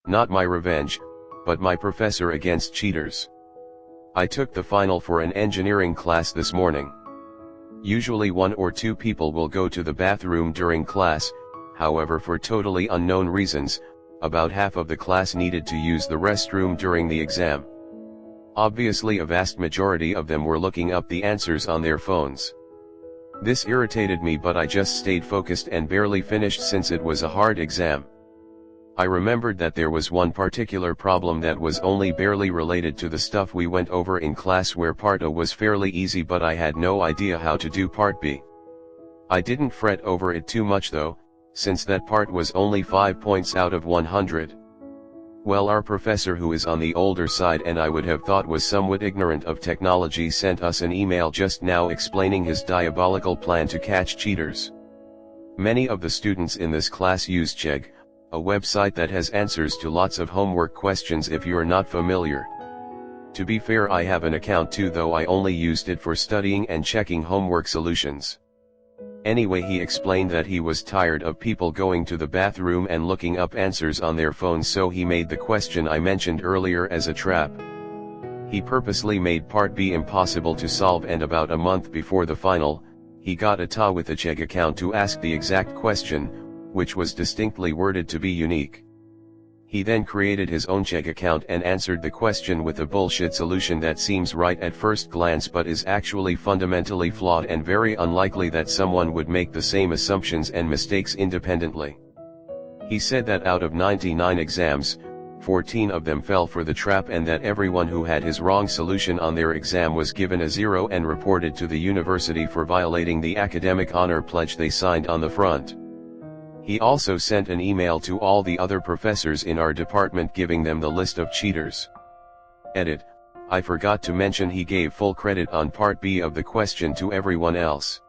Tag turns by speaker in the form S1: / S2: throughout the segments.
S1: Not my revenge, but my professor against cheaters. I took the final for an engineering class this morning. Usually 1 or 2 people will go to the bathroom during class, however for totally unknown reasons, about half of the class needed to use the restroom during the exam. Obviously a vast majority of them were looking up the answers on their phones. This irritated me, but I just stayed focused and barely finished since it was a hard exam. I remembered that there was one particular problem that was only barely related to the stuff we went over in class, where part A was fairly easy but I had no idea how to do part B. I didn't fret over it too much though, since that part was only 5 points out of 100. Well, our professor, who is on the older side and I would have thought was somewhat ignorant of technology, sent us an email just now explaining his diabolical plan to catch cheaters. Many of the students in this class use Chegg, a website that has answers to lots of homework questions if you're not familiar. To be fair, I have an account too, though I only used it for studying and checking homework solutions. Anyway, he explained that he was tired of people going to the bathroom and looking up answers on their phones, so he made the question I mentioned earlier as a trap. He purposely made part B impossible to solve, and about a month before the final, he got a TA with a Chegg account to ask the exact question, which was distinctly worded to be unique. He then created his own Chegg account and answered the question with a bullshit solution that seems right at first glance but is actually fundamentally flawed, and very unlikely that someone would make the same assumptions and mistakes independently. He said that out of 99 exams, 14 of them fell for the trap, and that everyone who had his wrong solution on their exam was given a 0 and reported to the university for violating the academic honor pledge they signed on the front. He also sent an email to all the other professors in our department giving them the list of cheaters. Edit: I forgot to mention he gave full credit on part B of the question to everyone else.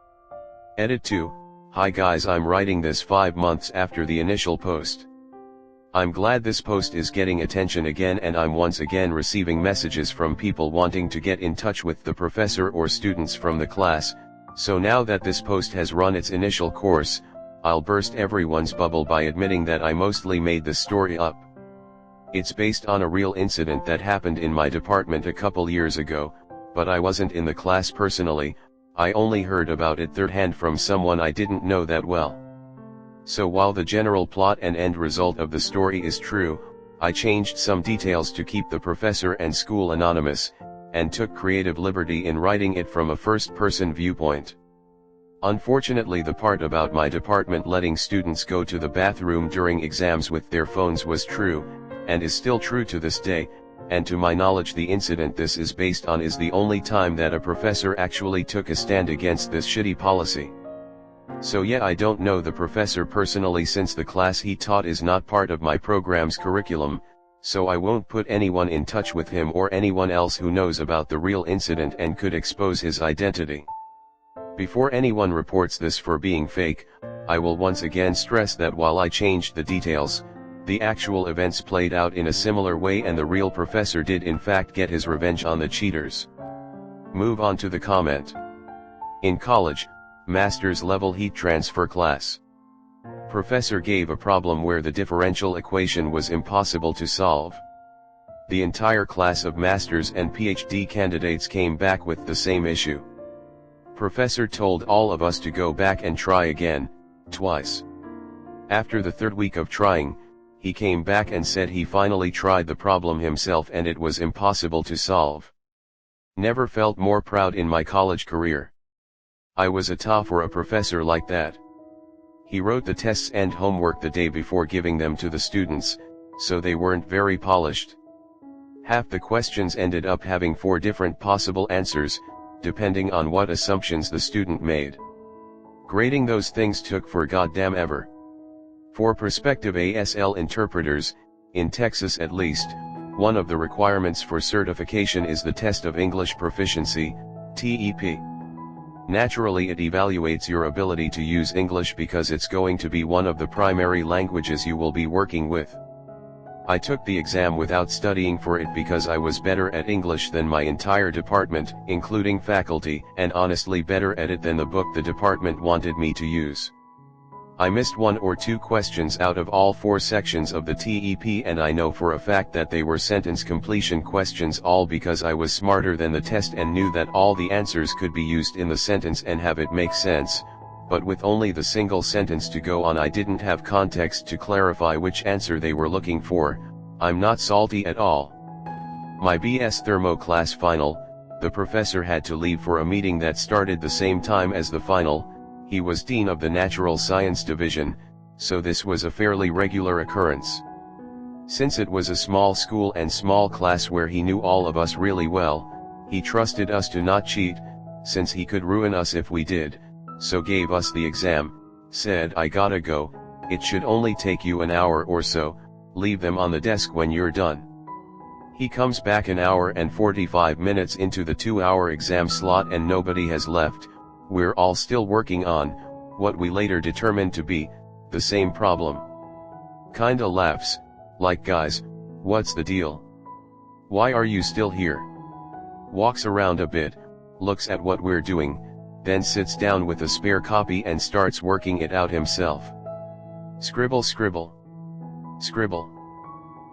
S1: Edit 2: Hi guys, I'm writing this 5 months after the initial post. I'm glad this post is getting attention again, and I'm once again receiving messages from people wanting to get in touch with the professor or students from the class, so now that this post has run its initial course, I'll burst everyone's bubble by admitting that I mostly made this story up. It's based on a real incident that happened in my department a couple years ago, but I wasn't in the class personally. I only heard about it third-hand from someone I didn't know that well. So while the general plot and end result of the story is true, I changed some details to keep the professor and school anonymous, and took creative liberty in writing it from a first-person viewpoint. Unfortunately, the part about my department letting students go to the bathroom during exams with their phones was true, and is still true to this day, and to my knowledge the incident this is based on is the only time that a professor actually took a stand against this shitty policy. So yeah, I don't know the professor personally, since the class he taught is not part of my program's curriculum, so I won't put anyone in touch with him or anyone else who knows about the real incident and could expose his identity. Before anyone reports this for being fake, I will once again stress that while I changed the details, the actual events played out in a similar way, and the real professor did in fact get his revenge on the cheaters. Move on to the comment. In college, master's level heat transfer class. Professor gave a problem where the differential equation was impossible to solve. The entire class of master's and PhD candidates came back with the same issue. Professor told all of us to go back and try again, twice. After the third week of trying, he came back and said he finally tried the problem himself and it was impossible to solve. Never felt more proud in my college career. I was a TA for a professor like that. He wrote the tests and homework the day before giving them to the students, so they weren't very polished. Half the questions ended up having 4 different possible answers, depending on what assumptions the student made. Grading those things took for goddamn ever. For prospective ASL interpreters, in Texas at least, one of the requirements for certification is the test of English proficiency, TEP. Naturally, it evaluates your ability to use English because it's going to be one of the primary languages you will be working with. I took the exam without studying for it because I was better at English than my entire department, including faculty, and honestly better at it than the book the department wanted me to use. I missed 1 or 2 questions out of all 4 sections of the TEP, and I know for a fact that they were sentence completion questions, all because I was smarter than the test and knew that all the answers could be used in the sentence and have it make sense, but with only the single sentence to go on I didn't have context to clarify which answer they were looking for. I'm not salty at all. My BS Thermo class final, the professor had to leave for a meeting that started the same time as the final. He was dean of the natural science division, so this was a fairly regular occurrence. Since it was a small school and small class where he knew all of us really well, he trusted us to not cheat, since he could ruin us if we did, so gave us the exam, said I gotta go, it should only take you an hour or so, leave them on the desk when you're done. He comes back an hour and 45 minutes into the 2-hour exam slot and nobody has left. We're all still working on what we later determined to be the same problem. Kinda laughs, like, guys, what's the deal? Why are you still here? Walks around a bit, looks at what we're doing, then sits down with a spare copy and starts working it out himself. Scribble, scribble. Scribble.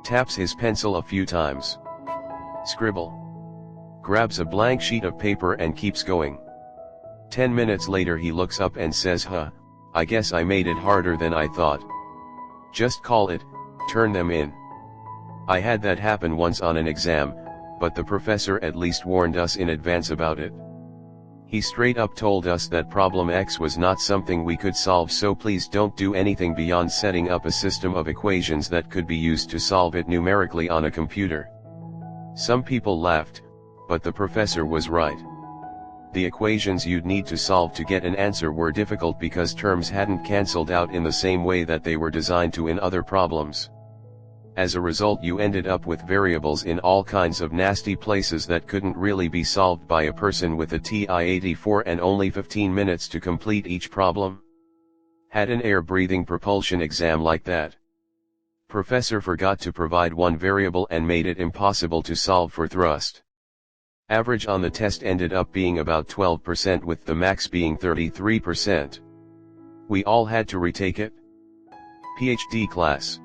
S1: Taps his pencil a few times. Scribble. Grabs a blank sheet of paper and keeps going. 10 minutes later he looks up and says, I guess I made it harder than I thought. Just call it, turn them in. I had that happen once on an exam, but the professor at least warned us in advance about it. He straight up told us that problem X was not something we could solve, so please don't do anything beyond setting up a system of equations that could be used to solve it numerically on a computer. Some people laughed, but the professor was right. The equations you'd need to solve to get an answer were difficult because terms hadn't cancelled out in the same way that they were designed to in other problems. As a result, you ended up with variables in all kinds of nasty places that couldn't really be solved by a person with a TI-84 and only 15 minutes to complete each problem. Had an air-breathing propulsion exam like that. Professor forgot to provide one variable and made it impossible to solve for thrust. Average on the test ended up being about 12% with the max being 33%. We all had to retake it. PhD class.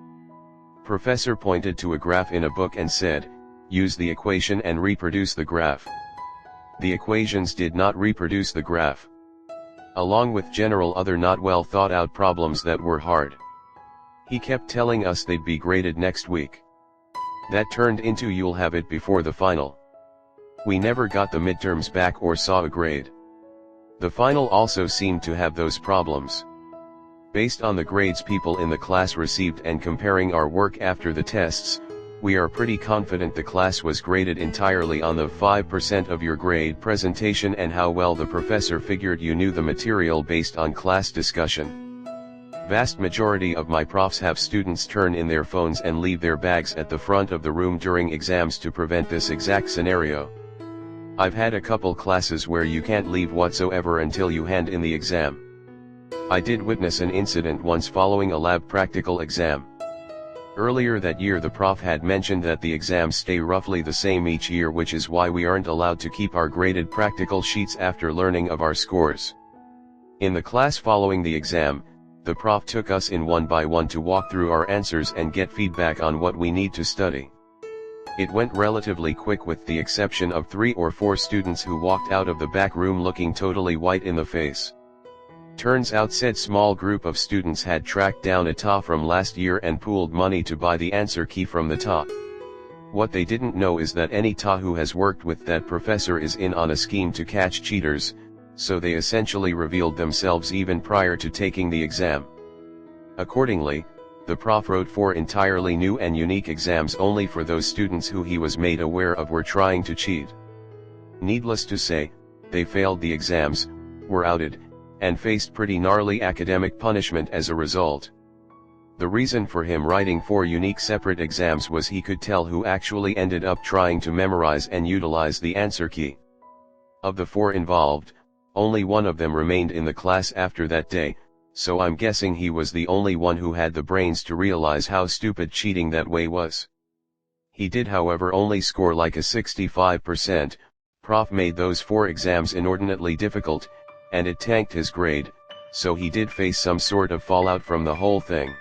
S1: Professor pointed to a graph in a book and said, use the equation and reproduce the graph. The equations did not reproduce the graph. Along with general other not well thought out problems that were hard. He kept telling us they'd be graded next week. That turned into you'll have it before the final. We never got the midterms back or saw a grade. The final also seemed to have those problems. Based on the grades people in the class received and comparing our work after the tests, we are pretty confident the class was graded entirely on the 5% of your grade presentation and how well the professor figured you knew the material based on class discussion. Vast majority of my profs have students turn in their phones and leave their bags at the front of the room during exams to prevent this exact scenario. I've had a couple classes where you can't leave whatsoever until you hand in the exam. I did witness an incident once following a lab practical exam. Earlier that year the prof had mentioned that the exams stay roughly the same each year, which is why we aren't allowed to keep our graded practical sheets after learning of our scores. In the class following the exam, the prof took us in one by one to walk through our answers and get feedback on what we need to study. It went relatively quick with the exception of 3 or 4 students who walked out of the back room looking totally white in the face. Turns out said small group of students had tracked down a TA from last year and pooled money to buy the answer key from the TA. What they didn't know is that any TA who has worked with that professor is in on a scheme to catch cheaters, so they essentially revealed themselves even prior to taking the exam. Accordingly, the prof wrote 4 entirely new and unique exams only for those students who he was made aware of were trying to cheat. Needless to say, they failed the exams, were outed, and faced pretty gnarly academic punishment as a result. The reason for him writing 4 unique separate exams was he could tell who actually ended up trying to memorize and utilize the answer key. Of the 4 involved, only one of them remained in the class after that day, so I'm guessing he was the only one who had the brains to realize how stupid cheating that way was. He did however only score like a 65%, prof made those 4 exams inordinately difficult, and it tanked his grade, so he did face some sort of fallout from the whole thing.